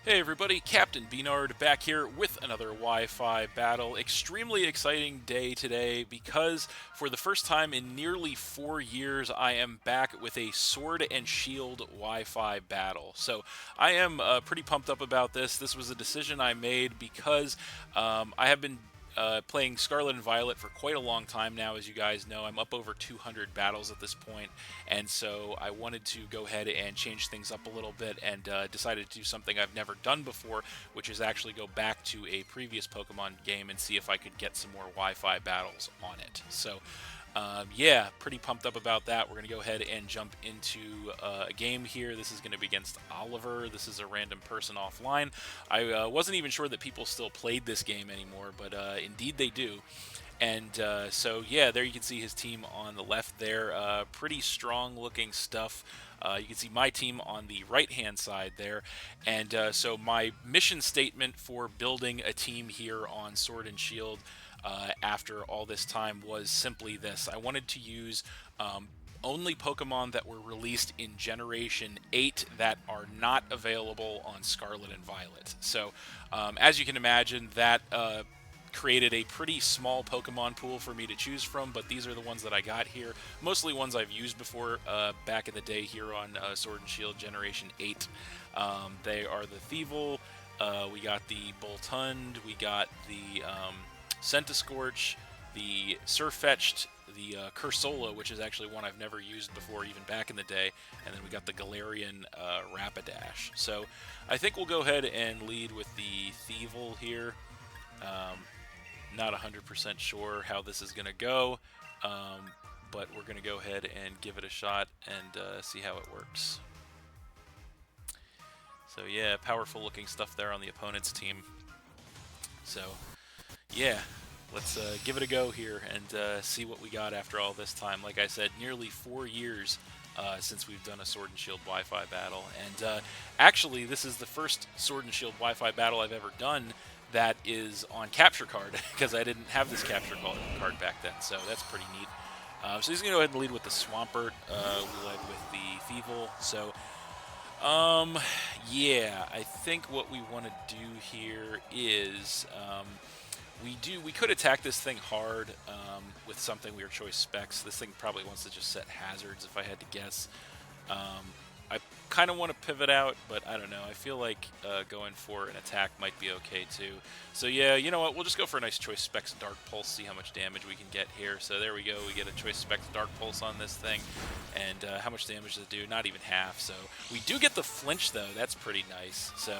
Hey everybody, Captain B-Nard back here with another Wi-Fi battle. Extremely exciting day today because for the first time in nearly 4 years I am back with a Sword and Shield Wi-Fi battle. So I am pretty pumped up about this. This was a decision I made because I have been playing Scarlet and Violet for quite a long time now. As you guys know, I'm up over 200 battles at this point, and so I wanted to go ahead and change things up a little bit, and decided to do something I've never done before, which is actually go back to a previous Pokemon game and see if I could get some more Wi-Fi battles on it. So yeah, pretty pumped up about that. We're going to go ahead and jump into a game here. This is going to be against Oliver. This is a random person offline. I wasn't even sure that people still played this game anymore, but indeed they do. And so, yeah, there you can see his team on the left there. Pretty strong looking stuff. You can see my team on the right-hand side there. And so my mission statement for building a team here on Sword and Shield after all this time was simply this. I wanted to use only Pokemon that were released in Generation 8 that are not available on Scarlet and Violet. So, as you can imagine, that created a pretty small Pokemon pool for me to choose from, but these are the ones that I got here. Mostly ones I've used before back in the day here on Sword and Shield Generation 8. They are the Thievul, we got the Boltund, we got the Centiskorch, the Surfetch'd, the Cursola, which is actually one I've never used before, even back in the day, and then we got the Galarian Rapidash. So I think we'll go ahead and lead with the Thievul here. Not 100% sure how this is going to go, but we're going to go ahead and give it a shot and see how it works. So yeah, powerful looking stuff there on the opponent's team. So yeah, let's give it a go here and see what we got after all this time. Like I said, nearly 4 years since we've done a Sword and Shield Wi-Fi battle. And actually, this is the first Sword and Shield Wi-Fi battle I've ever done that is on capture card, because I didn't have this capture card back then, so that's pretty neat. So he's going to go ahead and lead with the Swampert. We led with the Thievul. So, yeah, I think what we want to do here is we could attack this thing hard with something weird choice specs. This thing probably wants to just set hazards if I had to guess. I kind of want to pivot out, but I don't know. I feel like going for an attack might be okay too. So yeah, you know what? We'll just go for a nice choice specs Dark Pulse, see how much damage we can get here. So there we go. We get a choice specs Dark Pulse on this thing. And how much damage does it do? Not even half. So we do get the flinch though. That's pretty nice. So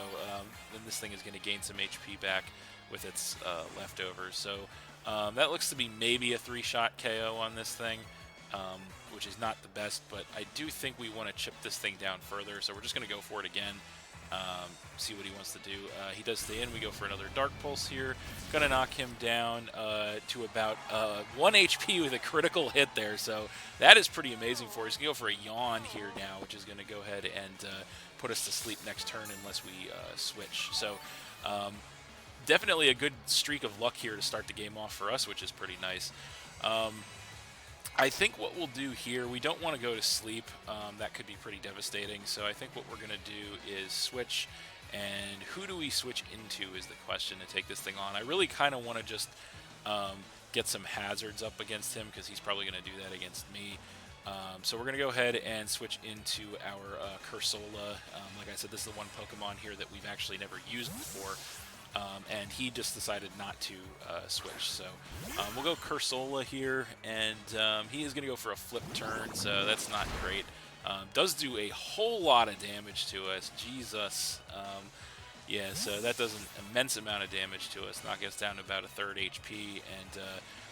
then this thing is going to gain some HP back with its leftovers. So that looks to be maybe a 3-shot KO on this thing. Which is not the best, but I do think we want to chip this thing down further, so we're just going to go for it again, see what he wants to do. He does stay in. We go for another Dark Pulse here. Going to knock him down to about 1 HP with a critical hit there, so that is pretty amazing for us. He's going to go for a Yawn here now, which is going to go ahead and put us to sleep next turn unless we switch. So definitely a good streak of luck here to start the game off for us, which is pretty nice. I think what we'll do here, we don't want to go to sleep. That could be pretty devastating. So I think what we're going to do is switch. And who do we switch into is the question to take this thing on. I really kind of want to just get some hazards up against him, because he's probably going to do that against me. So we're going to go ahead and switch into our Cursola. Like I said, this is the one Pokemon here that we've actually never used before. And he just decided not to switch. So we'll go Cursola here, and he is going to go for a flip turn, so that's not great. Does do a whole lot of damage to us. Jesus. Yeah, so that does an immense amount of damage to us, knock us down to about a third HP, and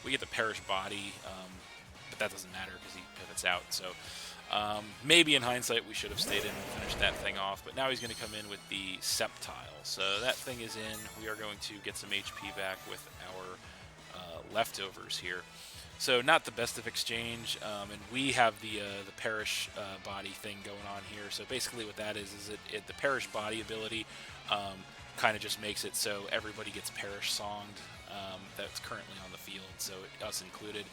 we get the Perish Body, but that doesn't matter because he pivots out. So maybe in hindsight we should have stayed in and finished that thing off, but now he's going to come in with the Sceptile. So that thing is in. We are going to get some HP back with our leftovers here. So not the best of exchange, and we have the Perish Body thing going on here. So basically what that is the Perish Body ability kind of just makes it so everybody gets Perish Songed that's currently on the field, so us included.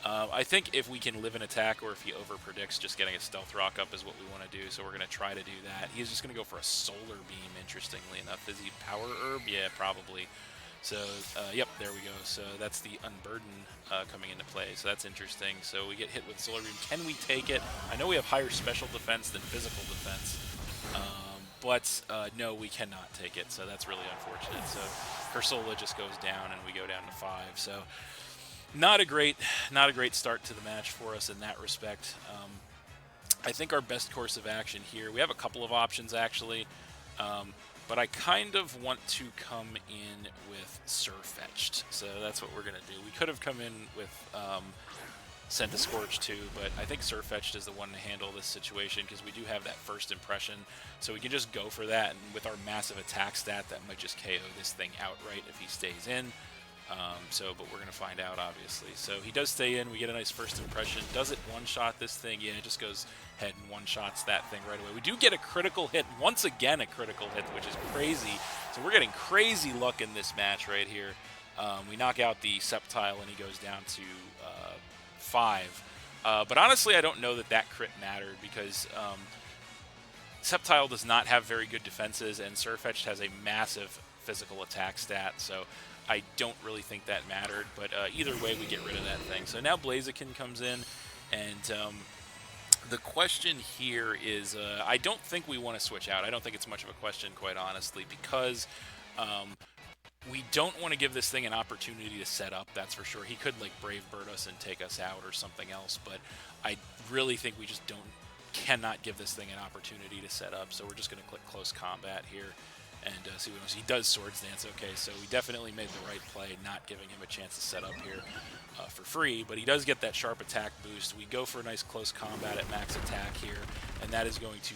I think if we can live an attack, or if he over-predicts, just getting a Stealth Rock up is what we want to do, so we're going to try to do that. He's just going to go for a Solar Beam, interestingly enough. Is he Power Herb? Yeah, probably. So, yep, there we go. So that's the Unburden coming into play, so that's interesting. So we get hit with Solar Beam. Can we take it? I know we have higher special defense than physical defense, but no, we cannot take it, so that's really unfortunate. So Cursola just goes down, and we go down to 5. So not a great start to the match for us in that respect. I think our best course of action here, we have a couple of options actually, but I kind of want to come in with Surfetched, so that's what we're going to do. We could have come in with Sent a Scorch too, but I think Surfetched is the one to handle this situation because we do have that first impression, so we can just go for that, and with our massive attack stat, that might just KO this thing outright if he stays in. But we're going to find out, obviously. So he does stay in. We get a nice first impression. Does it one-shot this thing? Yeah, it just goes ahead and one-shots that thing right away. We do get a critical hit. Once again, a critical hit, which is crazy. So we're getting crazy luck in this match right here. We knock out the Sceptile, and he goes down to 5. But honestly, I don't know that that crit mattered because Sceptile does not have very good defenses, and Surfetched has a massive physical attack stat. So I don't really think that mattered, but either way, we get rid of that thing. So now Blaziken comes in, and the question here is, I don't think we want to switch out. I don't think it's much of a question, quite honestly, because we don't want to give this thing an opportunity to set up, that's for sure. He could, like, Brave Bird us and take us out or something else, but I really think we just cannot give this thing an opportunity to set up, so we're just going to click Close Combat here and see what else. He does Swords Dance. Okay, so we definitely made the right play, not giving him a chance to set up here for free, but he does get that sharp attack boost. We go for a nice close combat at max attack here, and that is going to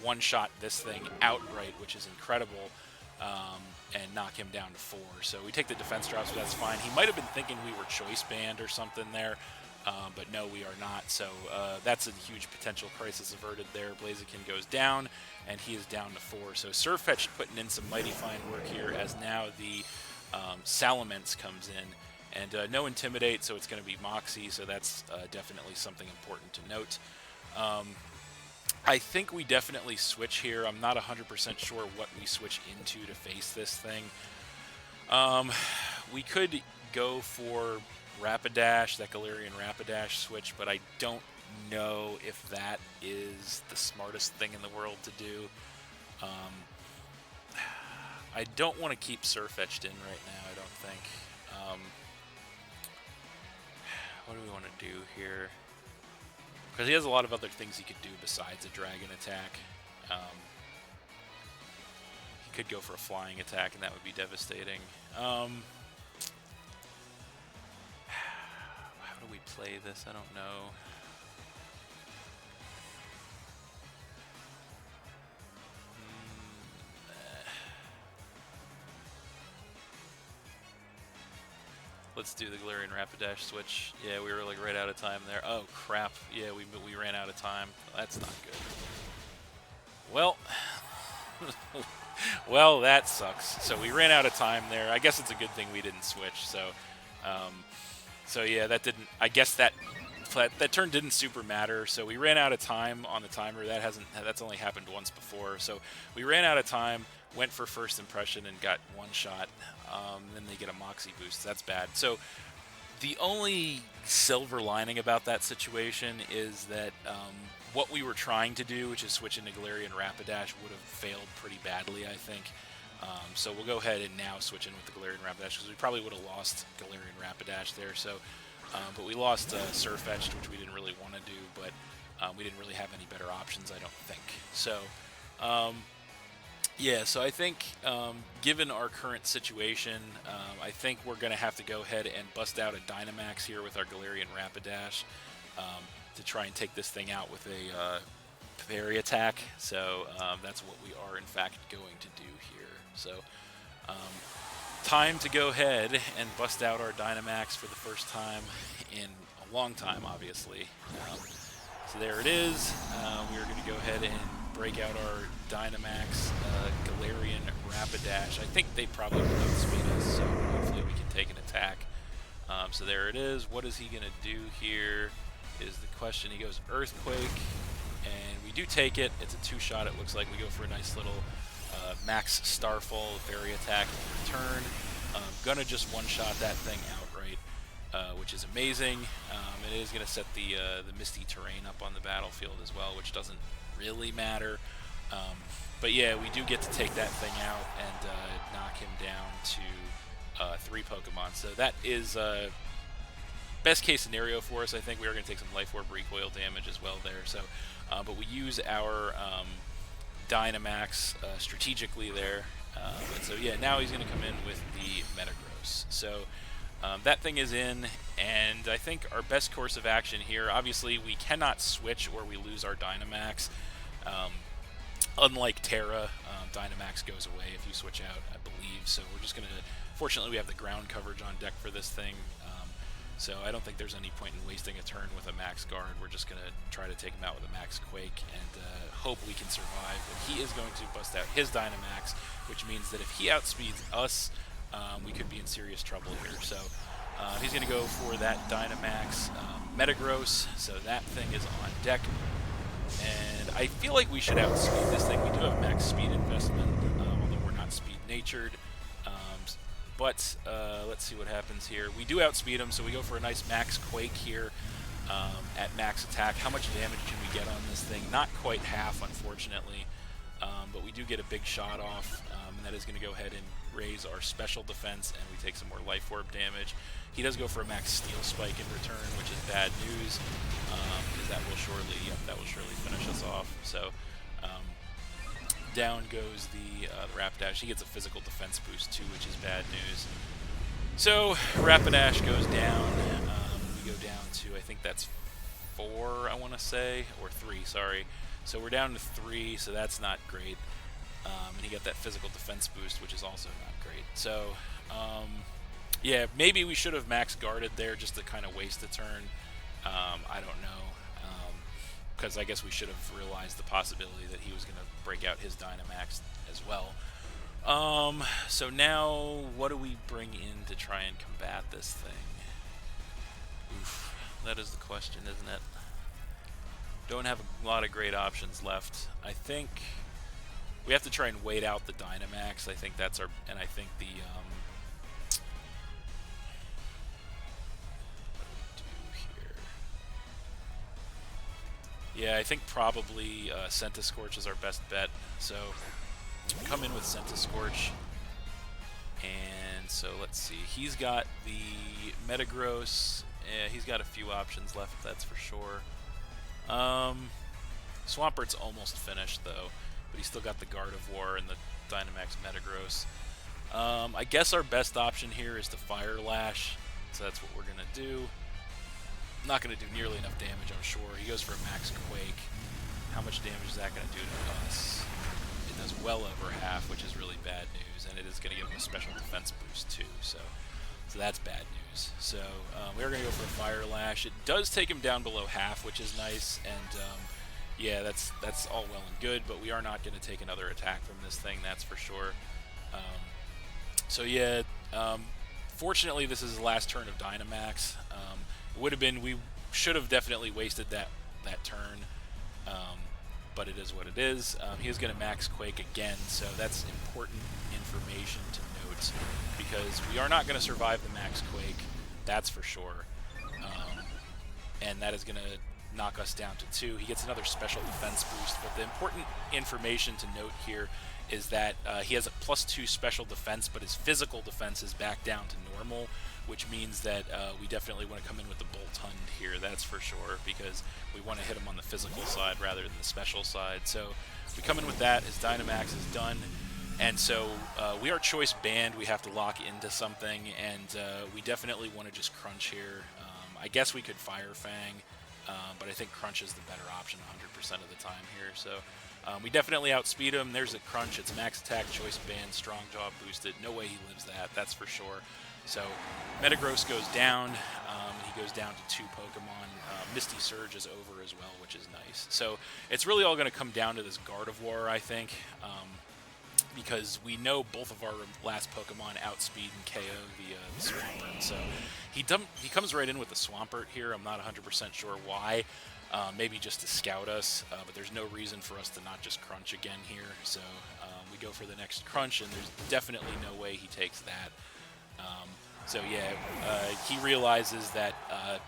one-shot this thing outright, which is incredible, and knock him down to 4. So we take the defense drops, but that's fine. He might have been thinking we were choice banned or something there, but no, we are not. So that's a huge potential crisis averted there. Blaziken goes down, and he is down to 4. So Surfetched putting in some mighty fine work here, as now the Salamence comes in. And no Intimidate, so it's going to be Moxie, so that's definitely something important to note. I think we definitely switch here. I'm not 100% sure what we switch into to face this thing. We could go for Rapidash, that Galarian Rapidash switch, but I don't know if that is the smartest thing in the world to do. I don't want to keep Surfetched in right now, I don't think. What do we want to do here? Because he has a lot of other things he could do besides a Dragon attack. He could go for a Flying attack, and that would be devastating. How do we play this? I don't know. Let's do the Galarian Rapidash switch. Yeah, we were like right out of time there. Oh crap! Yeah, we ran out of time. That's not good. Well, well, that sucks. So we ran out of time there. I guess it's a good thing we didn't switch. So, so yeah, that didn't. I guess that turn didn't super matter. So we ran out of time on the timer. That's only happened once before. So we ran out of time. Went for first impression and got one shot. Then they get a Moxie boost. That's bad. So the only silver lining about that situation is that what we were trying to do, which is switch into Galarian Rapidash, would have failed pretty badly, I think. So we'll go ahead and now switch in with the Galarian Rapidash, because we probably would have lost Galarian Rapidash there. So, but we lost Surfetched, which we didn't really want to do, but we didn't really have any better options, I don't think. So, yeah, so I think, given our current situation, I think we're going to have to go ahead and bust out a Dynamax here with our Galarian Rapidash to try and take this thing out with a Fairy attack. So that's what we are, in fact, going to do here. So time to go ahead and bust out our Dynamax for the first time in a long time, obviously. So there it is. We are going to go ahead and break out our Dynamax Galarian Rapidash. I think they probably will outspeed us, so hopefully we can take an attack. So there it is. What is he going to do here is the question. He goes Earthquake, and we do take it. It's a 2-shot, it looks like. We go for a nice little max Starfall fairy attack turn. Gonna just one-shot that thing outright, which is amazing. It is going to set the misty terrain up on the battlefield as well, which doesn't really matter. But yeah, we do get to take that thing out and knock him down to 3 Pokemon. So that is best case scenario for us. I think we are going to take some Life Orb recoil damage as well there. So, but we use our Dynamax strategically there. And so yeah, now he's going to come in with the Metagross. So that thing is in, and I think our best course of action here, obviously we cannot switch or we lose our Dynamax. Unlike Terra, Dynamax goes away if you switch out, I believe. So we're just going to, fortunately we have the ground coverage on deck for this thing. So I don't think there's any point in wasting a turn with a Max Guard. We're just going to try to take him out with a Max Quake and hope we can survive. But he is going to bust out his Dynamax, which means that if he outspeeds us, we could be in serious trouble here. So he's going to go for that Dynamax Metagross. So that thing is on deck. And I feel like we should outspeed this thing. We do have max speed investment, although we're not speed-natured. But let's see what happens here. We do outspeed him, so we go for a nice max Quake here at max attack. How much damage can we get on this thing? Not quite half, unfortunately. But we do get a big shot off, and that is going to go ahead and raise our special defense, and we take some more Life Orb damage. He does go for a max Steel Spike in return, which is bad news, because that will surely finish us off. So down goes the Rapidash. He gets a physical defense boost too, which is bad news. So Rapidash goes down. We go down to, I think that's 4, I want to say, or 3, sorry. So we're down to 3, so that's not great. And he got that physical defense boost, which is also not great. So, yeah, maybe we should have max guarded there just to kind of waste a turn. I don't know. Because I guess we should have realized the possibility that he was going to break out his Dynamax as well. So now, what do we bring in to try and combat this thing? Oof, that is the question, isn't it? Don't have a lot of great options left. I think we have to try and wait out the Dynamax. I think that's our, and I think the, yeah, I think probably Centiskorch is our best bet. So come in with Centiskorch. And so let's see. He's got the Metagross. Yeah, he's got a few options left, that's for sure. Swampert's almost finished, though. But he's still got the Gardevoir and the Dynamax Metagross. I guess our best option here is to Fire Lash. So that's what we're going to do. Not going to do nearly enough damage, I'm sure. He goes for a max Quake. How much damage is that going to do to us? It does well over half, which is really bad news, and it is going to give him a special defense boost too. So that's bad news. So we are going to go for a Fire Lash. It does take him down below half, which is nice, and yeah, that's all well and good. But we are not going to take another attack from this thing, that's for sure. So yeah, fortunately, this is the last turn of Dynamax. Would have been, we should have definitely wasted that turn, but it is what it is. He is going to max Quake again, so that's important information to note, because we are not going to survive the max Quake, that's for sure, and that is going to knock us down to 2. He gets another special defense boost, but the important information to note here is that he has a +2 special defense, but his physical defense is back down to normal, which means that we definitely want to come in with the Bolt Hund here, that's for sure, because we want to hit him on the physical side rather than the special side. So we come in with that, his Dynamax is done, and so we are choice banned, we have to lock into something, and we definitely want to just crunch here. I guess we could Fire Fang, but I think crunch is the better option 100% of the time here, so we definitely outspeed him. There's a crunch, it's max attack, choice band, strong jaw boosted, no way he lives that, that's for sure. So Metagross goes down, he goes down to 2 Pokemon. Misty Surge is over as well, which is nice. So it's really all going to come down to this Gardevoir, I think. because we know both of our last Pokemon outspeed and KO the Swampert. So he comes right in with the Swampert here. I'm not 100% sure why. Maybe just to scout us, but there's no reason for us to not just crunch again here. So we go for the next crunch, and there's definitely no way he takes that. So yeah, he realizes that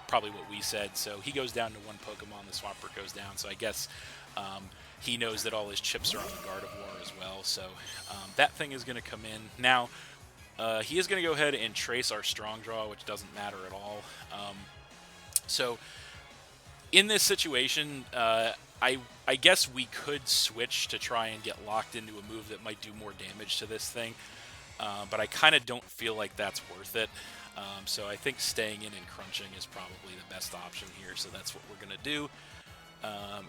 probably what we said. So he goes down to one Pokemon. The Swampert goes down. So I guess he knows that all his chips are on the Gardevoir as well. So that thing is going to come in. Now, he is going to go ahead and trace our Strong Draw, which doesn't matter at all. So in this situation, I guess we could switch to try and get locked into a move that might do more damage to this thing. But I kind of don't feel like that's worth it. So I think staying in and crunching is probably the best option here. So that's what we're going to do.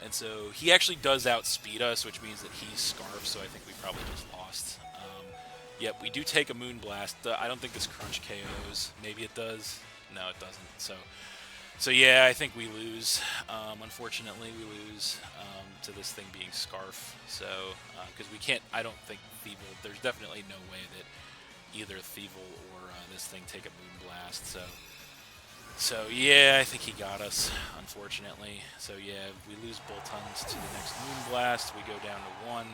And so he actually does outspeed us, which means that he's Scarf, so I think we probably just lost. Yep, we do take a Moonblast. I don't think this crunch KOs. Maybe it does. No, it doesn't. So yeah, I think we lose. Unfortunately, we lose to this thing being Scarf. So, because we can't, I don't think Thievul, there's definitely no way that either Thievul or this thing take a Moonblast. So yeah, I think he got us, unfortunately. So yeah, we lose Boltons to the next Moonblast. We go down to one,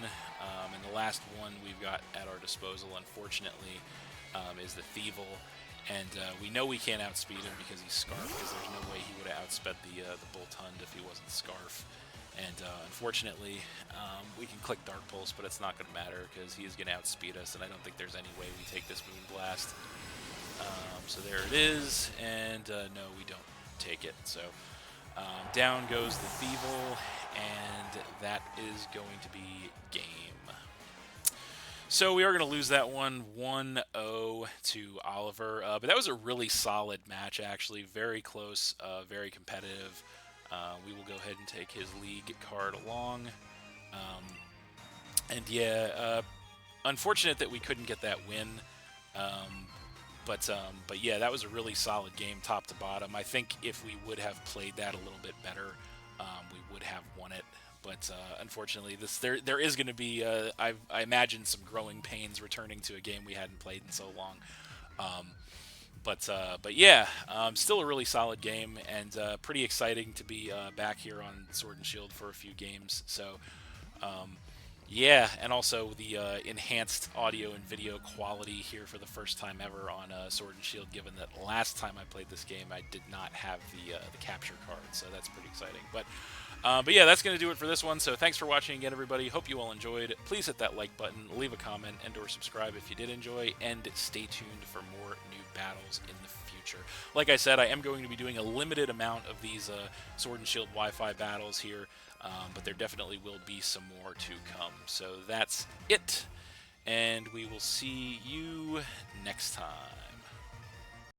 and the last one we've got at our disposal, unfortunately, is the Thievul. And we know we can't outspeed him because he's Scarf, because there's no way he would have outsped the Boltund if he wasn't Scarf. And unfortunately, we can click Dark Pulse, but it's not going to matter because he is going to outspeed us, and I don't think there's any way we take this Moonblast. So there it is, and no, we don't take it. So down goes the Thievul, and that is going to be game. So we are going to lose that one 1-0 to Oliver, but that was a really solid match, actually. Very close, very competitive. We will go ahead and take his league card along. And yeah, unfortunate that we couldn't get that win. But yeah, that was a really solid game, top to bottom. I think if we would have played that a little bit better, we would have won it. But unfortunately, there is going to be, I imagine, some growing pains returning to a game we hadn't played in so long. But yeah, still a really solid game, and pretty exciting to be back here on Sword and Shield for a few games. So yeah, and also the enhanced audio and video quality here for the first time ever on Sword and Shield, given that last time I played this game I did not have the capture card, so that's pretty exciting. But yeah, that's going to do it for this one, so thanks for watching again, everybody. Hope you all enjoyed. Please hit that like button, leave a comment, and or subscribe if you did enjoy, and stay tuned for more new battles in the future. Like I said, I am going to be doing a limited amount of these Sword and Shield Wi-Fi battles here, but there definitely will be some more to come. So that's it, and we will see you next time.